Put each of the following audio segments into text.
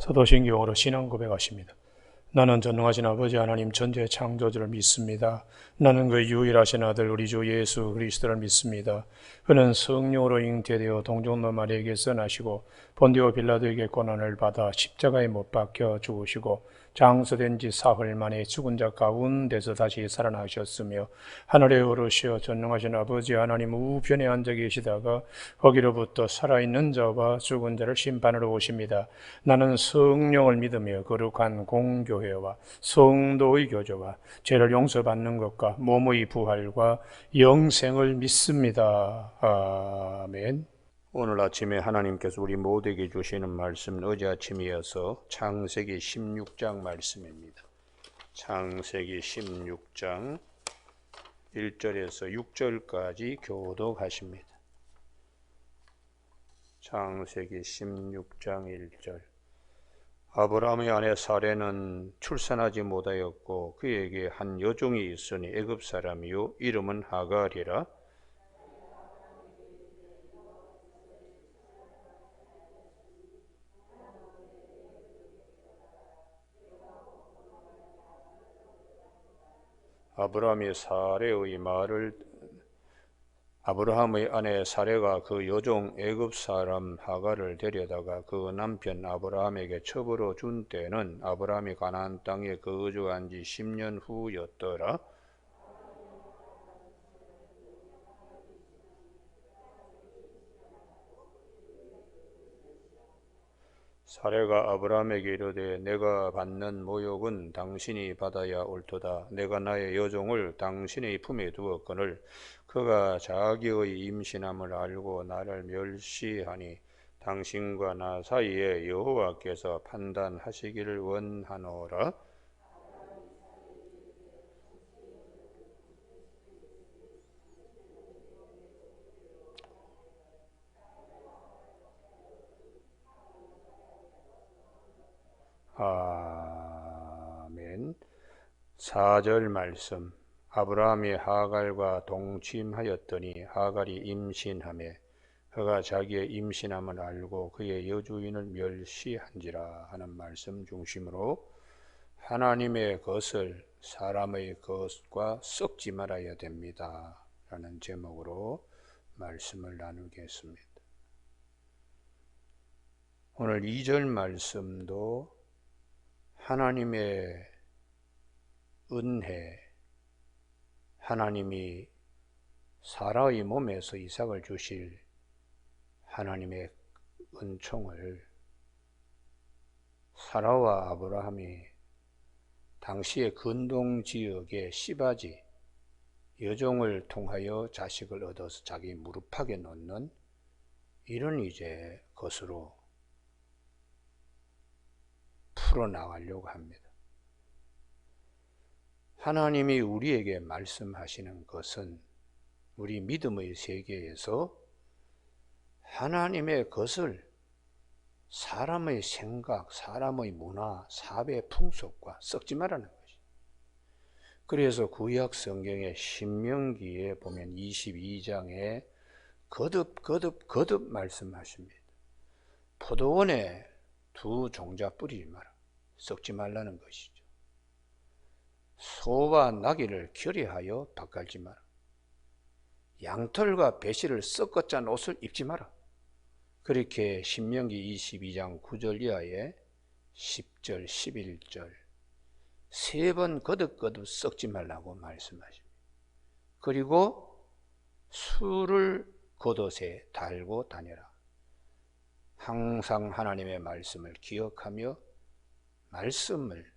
사도신경으로 신앙 고백하십니다. 나는 전능하신 아버지 하나님 전지의 창조주를 믿습니다. 나는 그 유일하신 아들 우리 주 예수 그리스도를 믿습니다. 그는 성령으로 잉태되어 동정녀 마리아에게서 나시고 본디오 빌라도에게 고난을 받아 십자가에 못 박혀 죽으시고 장서된 지 사흘 만에 죽은 자 가운데서 다시 살아나셨으며 하늘에 오르시어 전능하신 아버지 하나님 우편에 앉아 계시다가 거기로부터 살아있는 자와 죽은 자를 심판하러 오십니다. 나는 성령을 믿으며 거룩한 공교회와 성도의 교제와 죄를 용서받는 것과 몸의 부활과 영생을 믿습니다. 아멘. 오늘 아침에 하나님께서 우리 모두에게 주시는 말씀은 어제 아침이어서 창세기 16장 말씀입니다. 창세기 16장 1절에서 6절까지 교독하십니다. 창세기 16장 1절. 아브라함의 아내 사레는 출산하지 못하였고 그에게 한 여종이 있으니 애굽 사람이요 이름은 하갈이라. 아브라함의 아내 사레가 그 여종 애굽 사람 하갈을 데려다가 그 남편 아브라함에게 첩으로 준 때는 아브라함이 가나안 땅에 거주한 지 10년 후였더라. 사레가 아브라함에게 이르되 내가 받는 모욕은 당신이 받아야 옳도다. 내가 나의 여종을 당신의 품에 두었거늘 그가 자기의 임신함을 알고 나를 멸시하니 당신과 나 사이에 여호와께서 판단하시기를 원하노라. 아멘. 4절 말씀. 아브라함이 하갈과 동침하였더니 하갈이 임신하매 그가 자기의 임신함을 알고 그의 여주인을 멸시한지라 하는 말씀 중심으로 하나님의 것을 사람의 것과 섞지 말아야 됩니다 라는 제목으로 말씀을 나누겠습니다. 오늘 2절 말씀도 하나님의 은혜, 하나님이 사라의 몸에서 이삭을 주실 하나님의 은총을 사라와 아브라함이 당시의 근동지역의 시바지 여종을 통하여 자식을 얻어서 자기 무릎팍에 놓는 이런 이제 것으로 풀어나가려고 합니다. 하나님이 우리에게 말씀하시는 것은 우리 믿음의 세계에서 하나님의 것을 사람의 생각, 사람의 문화, 사회 풍속과 섞지 말라는 것이. 그래서 구약 성경의 신명기에 보면 22장에 거듭 말씀하십니다. 포도원에 두 종자 뿌리지 마라. 섞지 말라는 것이죠. 소와 나귀를 결의하여 밭갈지 마라. 양털과 배실을 섞어 짠 옷을 입지 마라. 그렇게 신명기 22장 9절 이하에 10절, 11절 세 번 거듭 섞지 말라고 말씀하십니다. 그리고 술을 겉옷에 달고 다녀라. 항상 하나님의 말씀을 기억하며 말씀을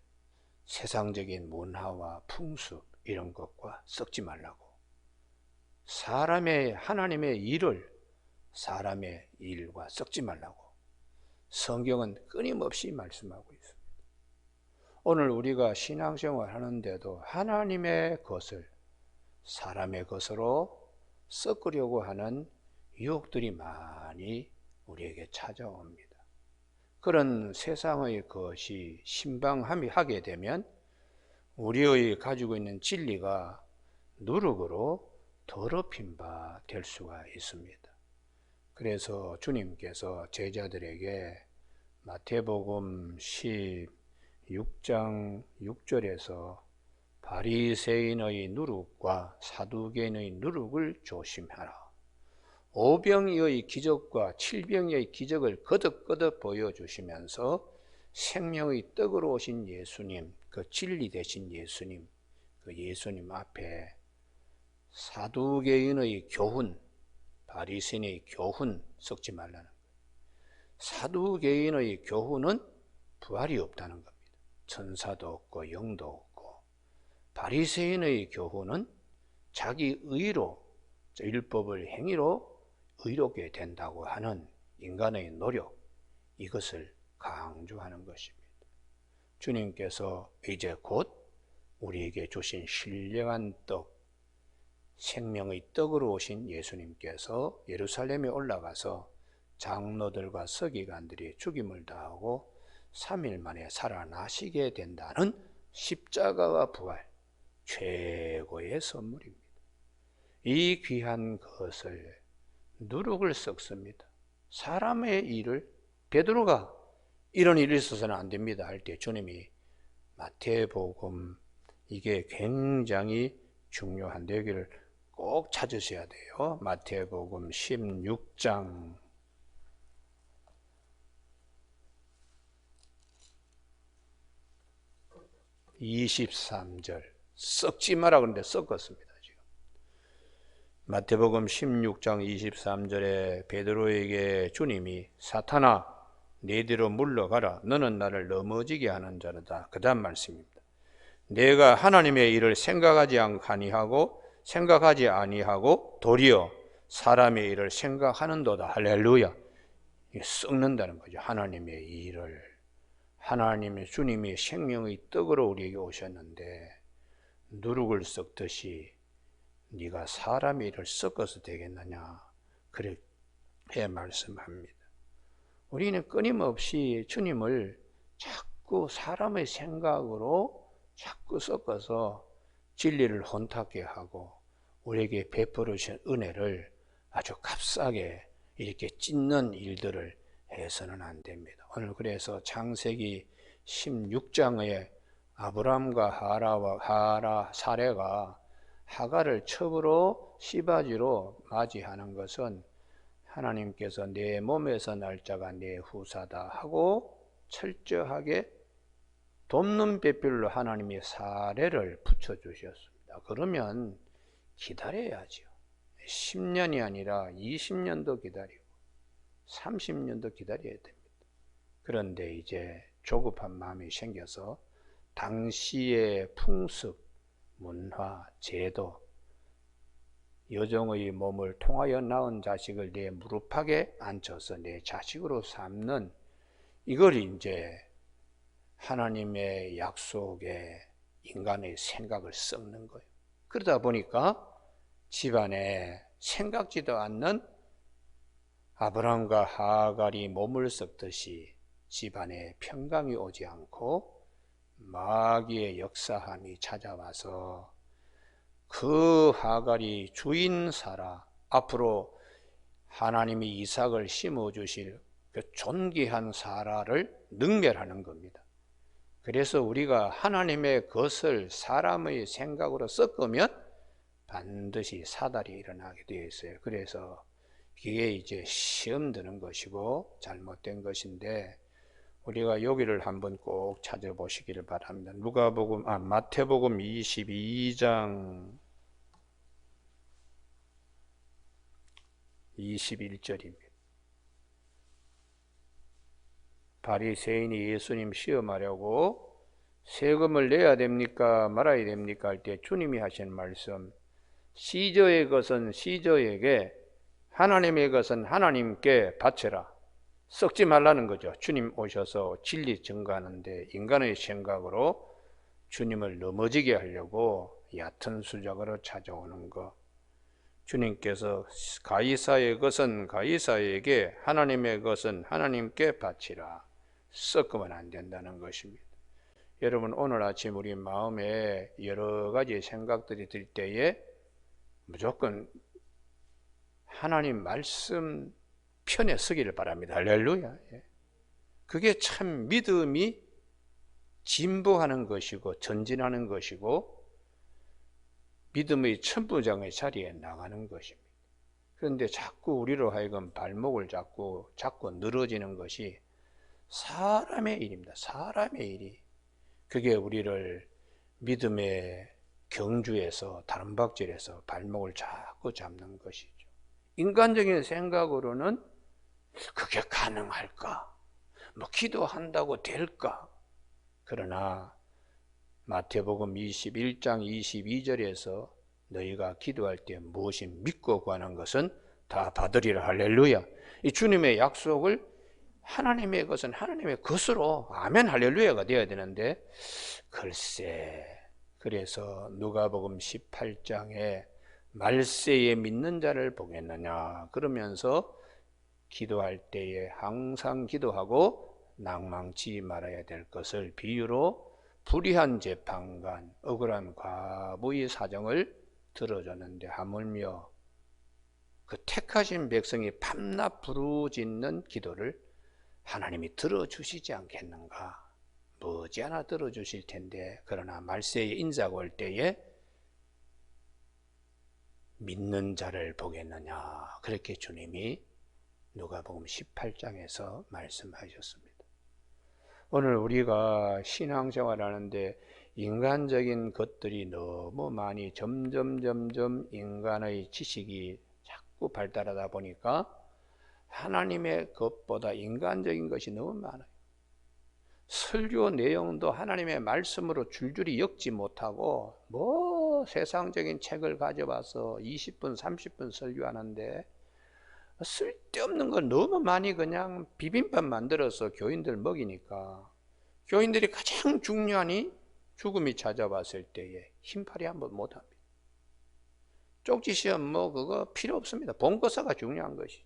세상적인 문화와 풍습 이런 것과 섞지 말라고. 하나님의 일을 사람의 일과 섞지 말라고 성경은 끊임없이 말씀하고 있습니다. 오늘 우리가 신앙생활 하는데도 하나님의 것을 사람의 것으로 섞으려고 하는 유혹들이 많이 우리에게 찾아옵니다. 그런 세상의 것이 신방하게 되면 우리의 가지고 있는 진리가 누룩으로 더럽힌 바 될 수가 있습니다. 그래서 주님께서 제자들에게 마태복음 16장 6절에서 바리새인의 누룩과 사두개인의 누룩을 조심하라. 오병이의 기적과 칠병이의 기적을 거듭거듭 보여주시면서 생명의 떡으로 오신 예수님, 그 진리 되신 예수님, 그 예수님 앞에 사두개인의 교훈, 바리새인의 교훈 섞지 말라는 거예요. 사두개인의 교훈은 부활이 없다는 겁니다. 천사도 없고 영도 없고, 바리새인의 교훈은 자기 의로, 율법을 행위로 의롭게 된다고 하는 인간의 노력, 이것을 강조하는 것입니다. 주님께서 이제 곧 우리에게 주신 신령한 떡, 생명의 떡으로 오신 예수님께서 예루살렘에 올라가서 장로들과 서기관들이 죽임을 당하고 3일 만에 살아나시게 된다는 십자가와 부활, 최고의 선물입니다. 이 귀한 것을 누룩을 섞습니다. 사람의 일을, 베드로가 이런 일이 있어서는 안 됩니다 할 때 주님이 마태복음, 이게 굉장히 중요한데 여기를 꼭 찾으셔야 돼요. 마태복음 16장 23절. 썩지 마라 그러는데 썩었습니다. 지금 마태복음 16장 23절에 베드로에게 주님이 사탄아 네대로 물러가라, 너는 나를 넘어지게 하는 자로다. 그 다음 말씀입니다. 내가 하나님의 일을 생각하지 아니하고 도리어 사람의 일을 생각하는도다. 할렐루야. 썩는다는 거죠. 하나님의 일을. 하나님의 주님이 생명의 떡으로 우리에게 오셨는데 누룩을 섞듯이 네가 사람의 일을 섞어서 되겠느냐, 그렇게 말씀합니다. 우리는 끊임없이 주님을 자꾸 사람의 생각으로 자꾸 섞어서 진리를 혼탁게 하고 우리에게 베풀어 주신 은혜를 아주 값싸게 이렇게 찢는 일들을 해서는 안 됩니다. 오늘 그래서 창세기 16장에 아브람과 사레가 하갈을 첩으로 시바지로 맞이하는 것은 하나님께서 내 몸에서 날 자가 내 후사다 하고 철저하게 돕는 배필로 하나님이 사례를 붙여주셨습니다. 그러면 기다려야죠. 10년이 아니라 20년도 기다리고 30년도 기다려야 됩니다. 그런데 이제 조급한 마음이 생겨서 당시의 풍습, 문화, 제도, 여종의 몸을 통하여 낳은 자식을 내 무릎팍에 앉혀서 내 자식으로 삼는, 이걸 이제 하나님의 약속에 인간의 생각을 섞는 거예요. 그러다 보니까 집안에 생각지도 않는 아브람과 하갈이 몸을 섞듯이 집안에 평강이 오지 않고 마귀의 역사함이 찾아와서 그 하갈이 주인 사라, 앞으로 하나님이 이삭을 심어주실 그 존귀한 사라를 능멸하는 겁니다. 그래서 우리가 하나님의 것을 사람의 생각으로 섞으면 반드시 사달이 일어나게 되어 있어요. 그래서 이게 이제 시험 드는 것이고 잘못된 것인데 우리가 여기를 한번 꼭 찾아보시기를 바랍니다. 마태복음 22장 21절입니다. 바리새인이 예수님 시험하려고 세금을 내야 됩니까 말아야 됩니까 할 때 주님이 하신 말씀, 시저의 것은 시저에게, 하나님의 것은 하나님께 바쳐라. 썩지 말라는 거죠. 주님 오셔서 진리 증거하는데 인간의 생각으로 주님을 넘어지게 하려고 얕은 수작으로 찾아오는 것. 주님께서 가이사의 것은 가이사에게, 하나님의 것은 하나님께 바치라. 섞으면 안 된다는 것입니다. 여러분, 오늘 아침 우리 마음에 여러 가지 생각들이 들 때에 무조건 하나님 말씀 편에 서기를 바랍니다. 할렐루야. 그게 참 믿음이 진보하는 것이고 전진하는 것이고 믿음의 천부장의 자리에 나가는 것입니다. 그런데 자꾸 우리로 하여금 발목을 자꾸 늘어지는 것이 사람의 일입니다. 사람의 일이. 그게 우리를 믿음의 경주에서 다른박질에서 발목을 자꾸 잡는 것이죠. 인간적인 생각으로는 그게 가능할까? 뭐 기도한다고 될까? 그러나 마태복음 21장 22절에서 너희가 기도할 때 무엇이 믿고 구하는 것은 다 받으리라. 할렐루야. 이 주님의 약속을 하나님의 것은 하나님의 것으로 아멘 할렐루야가 되어야 되는데 글쎄, 그래서 누가복음 18장에 말세에 믿는 자를 보겠느냐 그러면서 기도할 때에 항상 기도하고 낭망치 말아야 될 것을 비유로 불의한 재판관, 억울한 과부의 사정을 들어줬는데 하물며 그 택하신 백성이 밤낮 부르짖는 기도를 하나님이 들어주시지 않겠는가? 머지않아 들어주실 텐데 그러나 말세의 인자가 올 때에 믿는 자를 보겠느냐 그렇게 주님이 누가복음 18장에서 말씀하셨습니다. 오늘 우리가 신앙생활하는데 인간적인 것들이 너무 많이 점점 인간의 지식이 자꾸 발달하다 보니까 하나님의 것보다 인간적인 것이 너무 많아요. 설교 내용도 하나님의 말씀으로 줄줄이 엮지 못하고 뭐 세상적인 책을 가져와서 20분 30분 설교하는데 쓸데없는 걸 너무 많이 그냥 비빔밥 만들어서 교인들 먹이니까 교인들이 가장 중요하니 죽음이 찾아왔을 때에 힘팔이 한번 못합니다. 쪽지시험 뭐 그거 필요 없습니다. 본거사가 중요한 것이죠.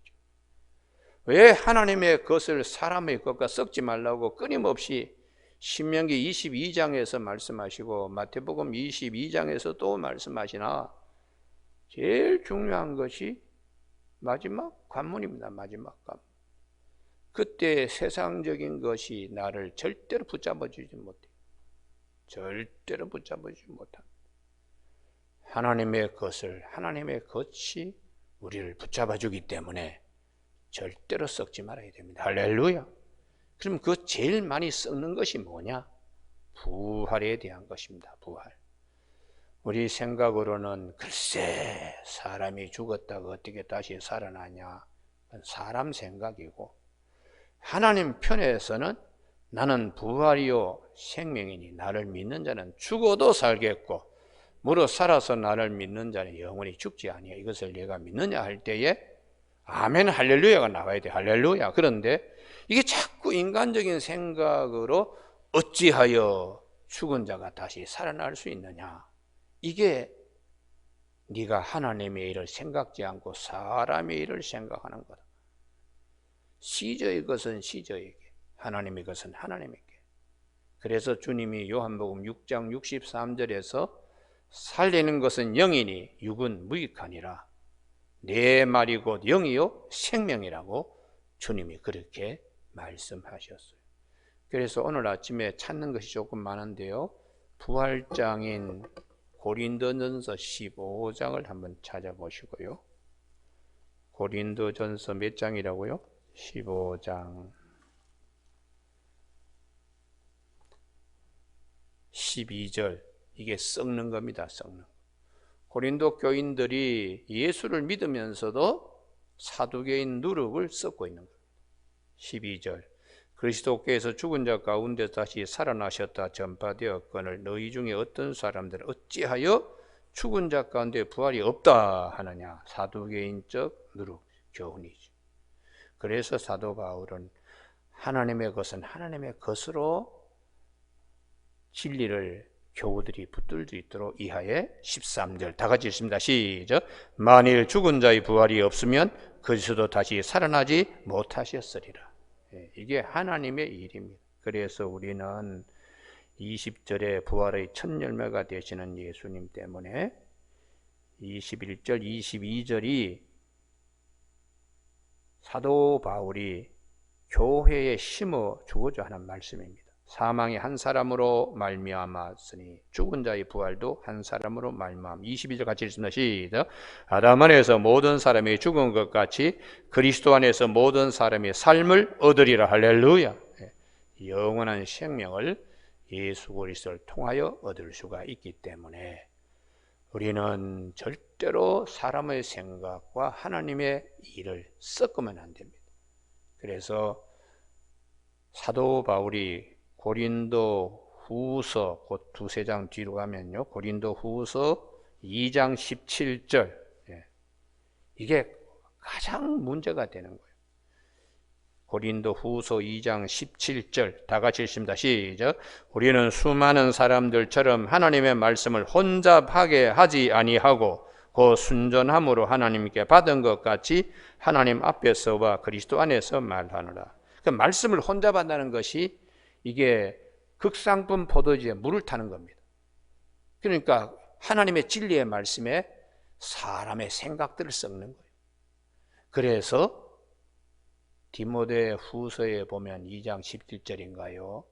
왜 하나님의 것을 사람의 것과 섞지 말라고 끊임없이 신명기 22장에서 말씀하시고 마태복음 22장에서 또 말씀하시나 제일 중요한 것이 마지막 관문입니다. 마지막 관문. 그때 세상적인 것이 나를 절대로 붙잡아주지 못해요. 절대로 붙잡아주지 못합니다. 하나님의 것을 하나님의 것이 우리를 붙잡아주기 때문에 절대로 썩지 말아야 됩니다. 할렐루야. 그럼 그 제일 많이 썩는 것이 뭐냐? 부활에 대한 것입니다. 부활. 우리 생각으로는 글쎄 사람이 죽었다가 어떻게 다시 살아나냐? 사람 생각이고 하나님 편에서는 나는 부활이요 생명이니 나를 믿는 자는 죽어도 살겠고 무릇 살아서 나를 믿는 자는 영원히 죽지 아니하. 이것을 내가 믿느냐 할 때에 아멘 할렐루야가 나와야 돼. 할렐루야. 그런데 이게 자꾸 인간적인 생각으로 어찌하여 죽은 자가 다시 살아날 수 있느냐. 이게 네가 하나님의 일을 생각지 않고 사람의 일을 생각하는 거다. 시저의 것은 시저에게, 하나님의 것은 하나님에게. 그래서 주님이 요한복음 6장 63절에서 살리는 것은 영이니 육은 무익하니라. 내 말이 곧 영이요 생명이라고 주님이 그렇게 말씀하셨어요. 그래서 오늘 아침에 찾는 것이 조금 많은데요. 부활장인 고린도전서 15장을 한번 찾아보시고요. 고린도전서 몇 장이라고요? 15장 12절. 이게 썩는 겁니다. 썩는. 고린도 교인들이 예수를 믿으면서도 사두개인 누룩을 썩고 있는 겁니다. 12절. 그리스도께서 죽은 자 가운데 다시 살아나셨다 전파되었거늘 너희 중에 어떤 사람들은 어찌하여 죽은 자 가운데 부활이 없다 하느냐. 사두개인적 누룩 교훈이죠. 그래서 사도 바울은 하나님의 것은 하나님의 것으로 진리를 교우들이 붙들 수 있도록 이하에 13절 다 같이 읽습니다. 시작. 만일 죽은 자의 부활이 없으면 그리스도 다시 살아나지 못하셨으리라. 이게 하나님의 일입니다. 그래서 우리는 20절에 부활의 첫 열매가 되시는 예수님 때문에 21절, 22절이 사도 바울이 교회에 심어 주고자 하는 말씀입니다. 사망이 한 사람으로 말미암았으니 죽은 자의 부활도 한 사람으로 말미암. 22절 같이 읽습니다. 시작. 아담 안에서 모든 사람이 죽은 것 같이 그리스도 안에서 모든 사람이 삶을 얻으리라. 할렐루야. 영원한 생명을 예수 그리스도를 통하여 얻을 수가 있기 때문에 우리는 절대로 사람의 생각과 하나님의 일을 섞으면 안 됩니다. 그래서 사도 바울이 고린도 후서 곧 두세 장 뒤로 가면요, 고린도 후서 2장 17절, 이게 가장 문제가 되는 거예요. 고린도 후서 2장 17절 다 같이 읽습니다. 시작. 우리는 수많은 사람들처럼 하나님의 말씀을 혼잡하게 하지 아니하고 그 순전함으로 하나님께 받은 것 같이 하나님 앞에서와 그리스도 안에서 말하노라. 그 말씀을 혼잡한다는 것이 이게 극상품 포도주에 물을 타는 겁니다. 그러니까 하나님의 진리의 말씀에 사람의 생각들을 섞는 거예요. 그래서 디모데 후서에 보면 2장 17절인가요?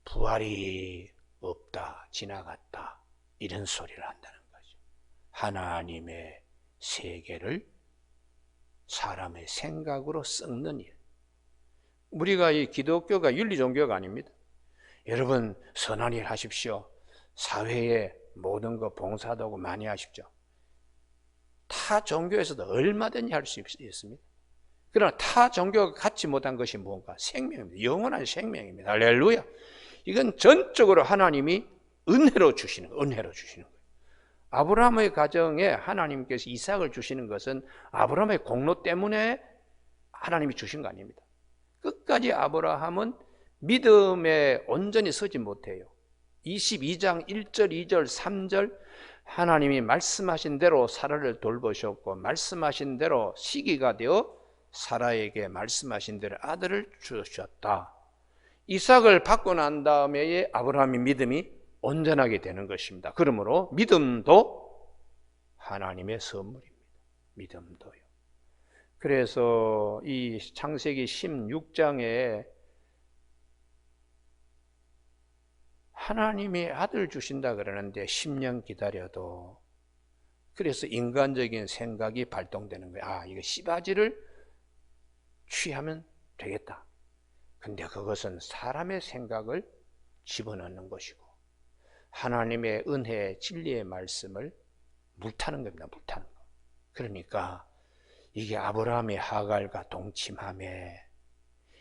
부활이 없다, 지나갔다, 이런 소리를 한다는 거죠. 하나님의 세계를 사람의 생각으로 섞는 일. 우리가 이 기독교가 윤리종교가 아닙니다. 여러분 선한 일 하십시오. 사회에 모든 거 봉사도 하고 많이 하십시오. 타 종교에서도 얼마든지 할 수 있습니다. 그러나 타 종교가 갖지 못한 것이 뭔가? 생명입니다. 영원한 생명입니다. 할렐루야. 이건 전적으로 하나님이 은혜로 주시는 거예요. 은혜로 주시는 거예요. 아브라함의 가정에 하나님께서 이삭을 주시는 것은 아브라함의 공로 때문에 하나님이 주신 거 아닙니다. 끝까지 아브라함은 믿음에 온전히 서지 못해요. 22장 1절, 2절, 3절 하나님이 말씀하신 대로 사라를 돌보셨고 말씀하신 대로 시기가 되어 사라에게 말씀하신 대로 아들을 주셨다. 이삭을 받고 난 다음에 아브라함의 믿음이 온전하게 되는 것입니다. 그러므로 믿음도 하나님의 선물입니다. 믿음도요. 그래서 이 창세기 16장에 하나님이 아들 주신다 그러는데 10년 기다려도, 그래서 인간적인 생각이 발동되는 거예요. 아, 이거 씨바지를 취하면 되겠다. 근데 그것은 사람의 생각을 집어넣는 것이고 하나님의 은혜의 진리의 말씀을 물타는 겁니다. 물타는 거. 그러니까 이게 아브라함의 하갈과 동침함에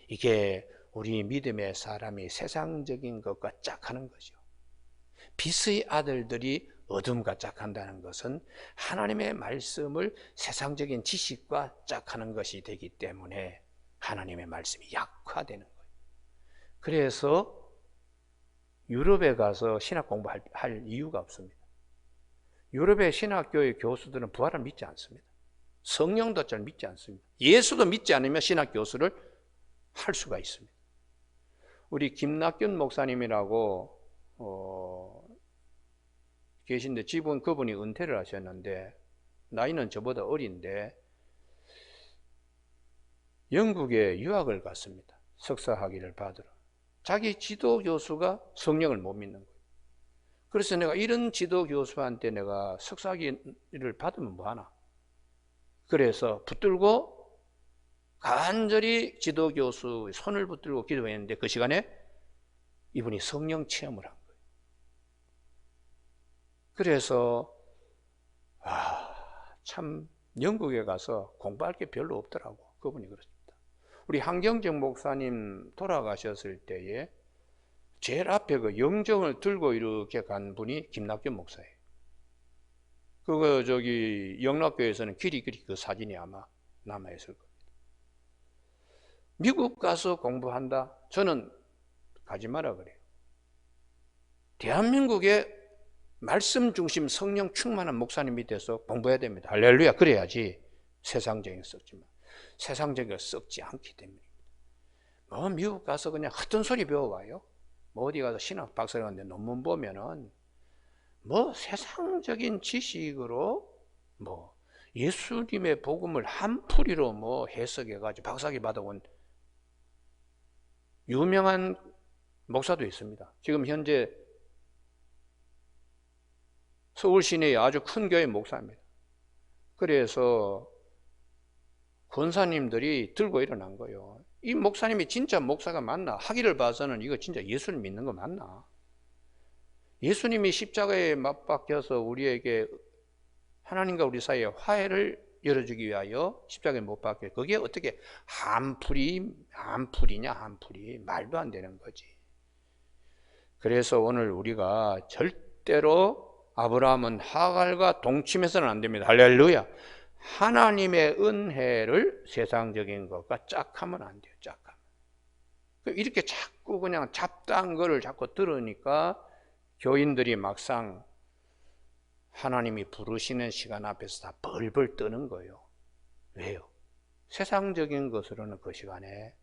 이게 우리 믿음의 사람이 세상적인 것과 짝하는 거죠. 빛의 아들들이 어둠과 짝한다는 것은 하나님의 말씀을 세상적인 지식과 짝하는 것이 되기 때문에 하나님의 말씀이 약화되는 거예요. 그래서 유럽에 가서 신학 공부할 이유가 없습니다. 유럽의 신학교의 교수들은 부활을 믿지 않습니다. 성령도 잘 믿지 않습니다. 예수도 믿지 않으면 신학 교수를 할 수가 있습니다. 우리 김낙균 목사님이라고 계신데 집은 그분이 은퇴를 하셨는데 나이는 저보다 어린데 영국에 유학을 갔습니다. 석사학위를 받으러. 자기 지도 교수가 성령을 못 믿는 거예요. 그래서 내가 이런 지도 교수한테 내가 석사학위를 받으면 뭐하나? 그래서 붙들고 간절히 지도 교수의 손을 붙들고 기도했는데 그 시간에 이분이 성령 체험을 한 거예요. 그래서 참 영국에 가서 공부할 게 별로 없더라고. 그분이 그렇습니다. 우리 한경정 목사님 돌아가셨을 때에 제일 앞에 그 영정을 들고 이렇게 간 분이 김낙균 목사예요. 그거 영락교에서는 길이 그 사진이 아마 남아있을 겁니다. 미국 가서 공부한다? 저는 가지 마라 그래요. 대한민국의 말씀 중심 성령 충만한 목사님 밑에서 공부해야 됩니다. 할렐루야. 그래야지 세상적인 썩지만 세상적인 썩지 않기 때문입니다. 뭐 미국 가서 그냥 헛된 소리 배워와요. 뭐 어디 가서 신학 박사를 하는데 논문 보면은 뭐 세상적인 지식으로 뭐 예수님의 복음을 한 풀이로 뭐 해석해가지고 박사학위 받아온 유명한 목사도 있습니다. 지금 현재 서울 시내의 아주 큰 교회 목사입니다. 그래서 권사님들이 들고 일어난 거예요. 이 목사님이 진짜 목사가 맞나? 하기를 봐서는 이거 진짜 예수를 믿는 거 맞나? 예수님이 십자가에 맞박혀서 우리에게 하나님과 우리 사이에 화해를 열어주기 위하여 십자가에 못 박혀. 그게 어떻게 한풀이냐? 말도 안 되는 거지. 그래서 오늘 우리가 절대로 아브라함은 하갈과 동침해서는 안 됩니다. 할렐루야. 하나님의 은혜를 세상적인 것과 짝하면 안 돼요. 짝하면. 이렇게 자꾸 그냥 잡다한 거를 자꾸 들으니까 교인들이 막상 하나님이 부르시는 시간 앞에서 다 벌벌 떠는 거예요. 왜요? 세상적인 것으로는 그 시간에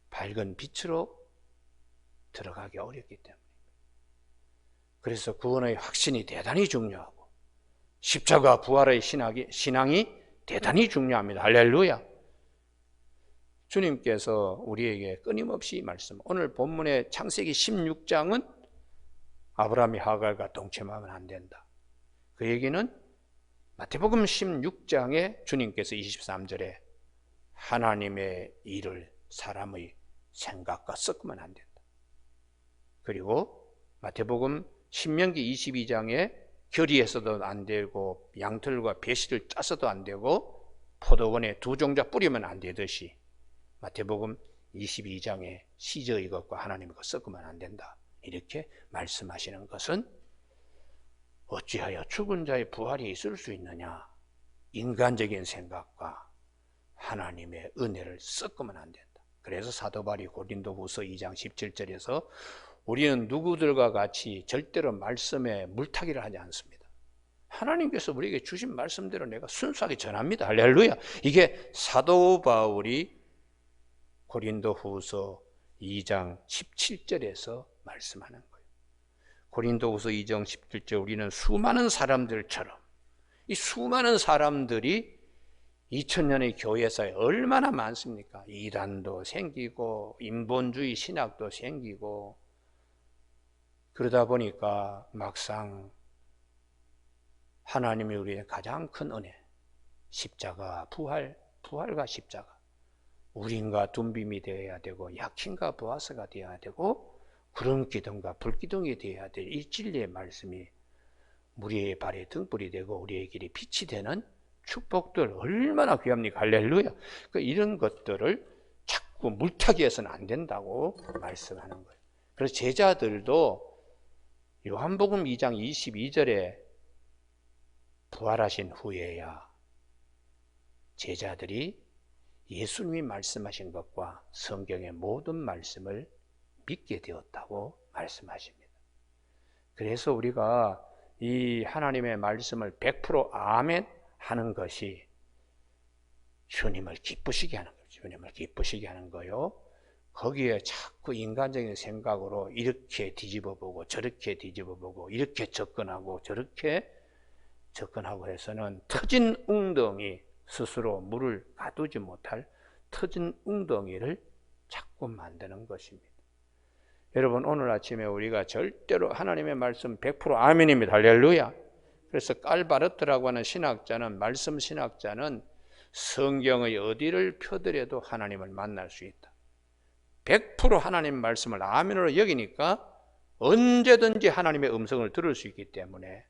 밝은 빛으로 들어가기 어렵기 때문에. 그래서 구원의 확신이 대단히 중요하고 십자가 부활의 신앙이 대단히 중요합니다. 할렐루야. 주님께서 우리에게 끊임없이 말씀, 오늘 본문의 창세기 16장은 아브라함이 하갈과 동침하면 안 된다. 그 얘기는 마태복음 16장에 주님께서 23절에 하나님의 일을 사람의 생각과 섞으면 안 된다. 그리고 마태복음 신명기 22장에 결의해서도 안 되고 양털과 배실을 짜서도 안 되고 포도원에 두 종자 뿌리면 안 되듯이 마태복음 22장에 시저의 것과 하나님의 것 섞으면 안 된다. 이렇게 말씀하시는 것은 어찌하여 죽은 자의 부활이 있을 수 있느냐? 인간적인 생각과 하나님의 은혜를 섞으면 안 된다. 그래서 사도 바울이 고린도후서 2장 17절에서 우리는 누구들과 같이 절대로 말씀에 물타기를 하지 않습니다. 하나님께서 우리에게 주신 말씀대로 내가 순수하게 전합니다. 할렐루야. 이게 사도 바울이 고린도후서 2장 17절에서 말씀하는 거예요. 고린도후서 2장 17절 우리는 수많은 사람들처럼 이 수많은 사람들이 2000년의 교회사에 얼마나 많습니까? 이단도 생기고 인본주의 신학도 생기고 그러다 보니까 막상 하나님이 우리의 가장 큰 은혜 십자가 부활과 십자가 우린과 둠빔이 되어야 되고 약힌과 보아스가 되어야 되고 구름 기둥과 불 기둥이 되어야 될 이 진리의 말씀이 우리의 발에 등불이 되고 우리의 길이 빛이 되는 축복들 얼마나 귀합니까? 할렐루야. 이런 것들을 자꾸 물타기해서는 안 된다고 말씀하는 거예요. 그래서 제자들도 요한복음 2장 22절에 부활하신 후에야 제자들이 예수님이 말씀하신 것과 성경의 모든 말씀을 믿게 되었다고 말씀하십니다. 그래서 우리가 이 하나님의 말씀을 100% 아멘 하는 것이 주님을 기쁘시게 하는 거죠. 주님을 기쁘시게 하는 거요. 거기에 자꾸 인간적인 생각으로 이렇게 뒤집어보고 저렇게 뒤집어보고 이렇게 접근하고 저렇게 접근하고 해서는 터진 웅덩이 스스로 물을 가두지 못할 터진 웅덩이를 자꾸 만드는 것입니다. 여러분 오늘 아침에 우리가 절대로 하나님의 말씀 100% 아멘입니다. 할렐루야. 그래서 깔바르트라고 하는 신학자는 말씀 신학자는 성경의 어디를 펴더라도 하나님을 만날 수 있다. 100% 하나님 말씀을 아멘으로 여기니까 언제든지 하나님의 음성을 들을 수 있기 때문에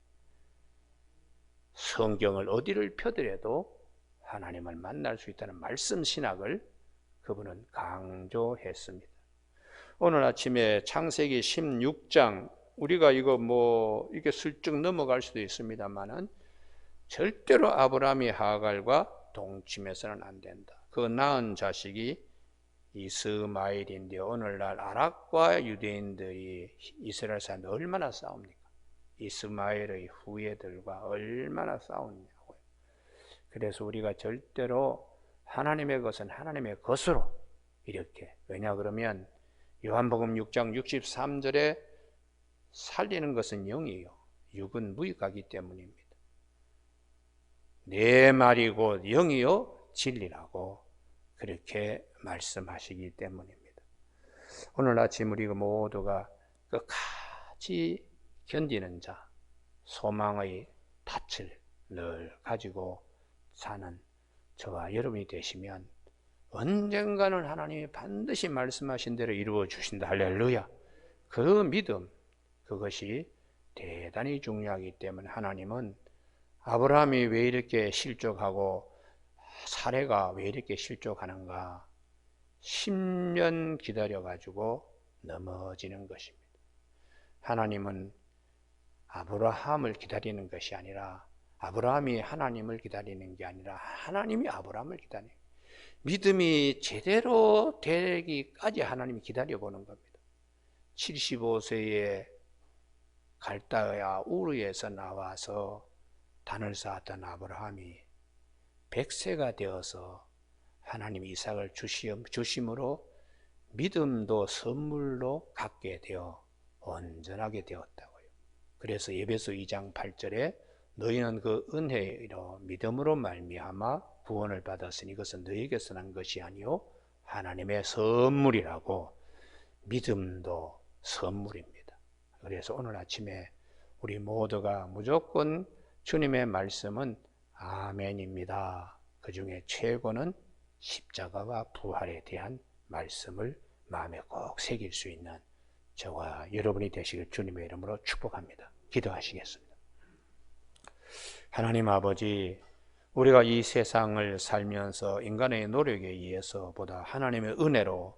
성경을 어디를 펴더라도 하나님을 만날 수 있다는 말씀 신학을 그분은 강조했습니다. 오늘 아침에 창세기 16장 우리가 이게 슬쩍 넘어갈 수도 있습니다만은 절대로 아브라함이 하갈과 동침해서는 안 된다. 그 낳은 자식이 이스마엘인데 오늘날 아랍과 유대인들이 이스라엘 사람들 얼마나 싸웁니까? 이스마엘의 후예들과 얼마나 싸웠냐고요. 그래서 우리가 절대로 하나님의 것은 하나님의 것으로 이렇게 왜냐 그러면 요한복음 6장 63절에 살리는 것은 영이요 육은 무익하기 때문입니다. 내 말이 곧 영이요 진리라고 그렇게 말씀하시기 때문입니다. 오늘 아침 우리 모두가 끝까지 견디는 자, 소망의 닻을 늘 가지고 사는 저와 여러분이 되시면 언젠가는 하나님이 반드시 말씀하신 대로 이루어 주신다. 할렐루야. 그 믿음, 그것이 대단히 중요하기 때문에 하나님은 아브라함이 왜 이렇게 실족하고 사례가 왜 이렇게 실족하는가? 10년 기다려가지고 넘어지는 것입니다. 하나님은 아브라함을 기다리는 것이 아니라 아브라함이 하나님을 기다리는 게 아니라 하나님이 아브라함을 기다리는 거예요. 믿음이 제대로 되기까지 하나님이 기다려보는 겁니다. 75세에 갈다야 우르에서 나와서 단을 쌓았던 아브라함이 100세가 되어서 하나님이 이삭을 주심으로 믿음도 선물로 갖게 되어 온전하게 되었다고요. 그래서 에베소 2장 8절에 너희는 그 은혜로 믿음으로 말미암아 구원을 받았으니 이것은 너희에게서 난 것이 아니요 하나님의 선물이라고. 믿음도 선물입니다. 그래서 오늘 아침에 우리 모두가 무조건 주님의 말씀은 아멘입니다. 그 중에 최고는 십자가와 부활에 대한 말씀을 마음에 꼭 새길 수 있는 저와 여러분이 되시길 주님의 이름으로 축복합니다. 기도하시겠습니다. 하나님 아버지, 우리가 이 세상을 살면서 인간의 노력에 의해서보다 하나님의 은혜로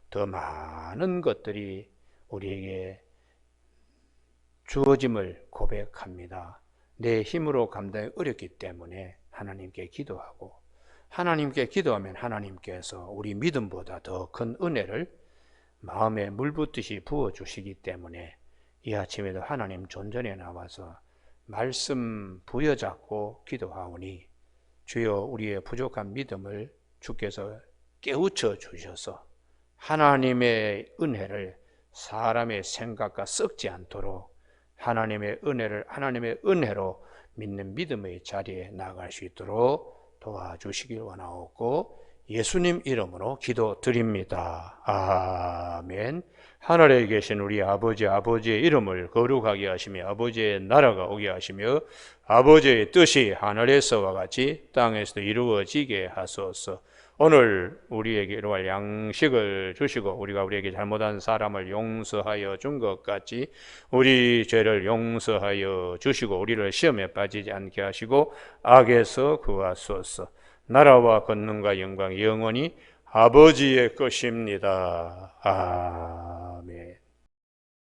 더 많은 것들이 우리에게 주어짐을 고백합니다. 내 힘으로 감당이 어렵기 때문에 하나님께 기도하고, 하나님께 기도하면 하나님께서 우리 믿음보다 더 큰 은혜를 마음에 물붓듯이 부어주시기 때문에 이 아침에도 하나님 존전에 나와서 말씀 부여잡고 기도하오니 주여 우리의 부족한 믿음을 주께서 깨우쳐 주셔서 하나님의 은혜를 사람의 생각과 썩지 않도록 하나님의 은혜로 믿는 믿음의 자리에 나아갈 수 있도록 도와주시길 원하옵고 예수님 이름으로 기도드립니다. 아멘. 하늘에 계신 우리 아버지의 이름을 거룩하게 하시며 아버지의 나라가 오게 하시며 아버지의 뜻이 하늘에서와 같이 땅에서도 이루어지게 하소서. 오늘 우리에게 이루어갈 양식을 주시고 우리가 우리에게 잘못한 사람을 용서하여 준 것 같이 우리 죄를 용서하여 주시고 우리를 시험에 빠지지 않게 하시고 악에서 구하소서. 나라와 권능과 영광 영원히 아버지의 것입니다.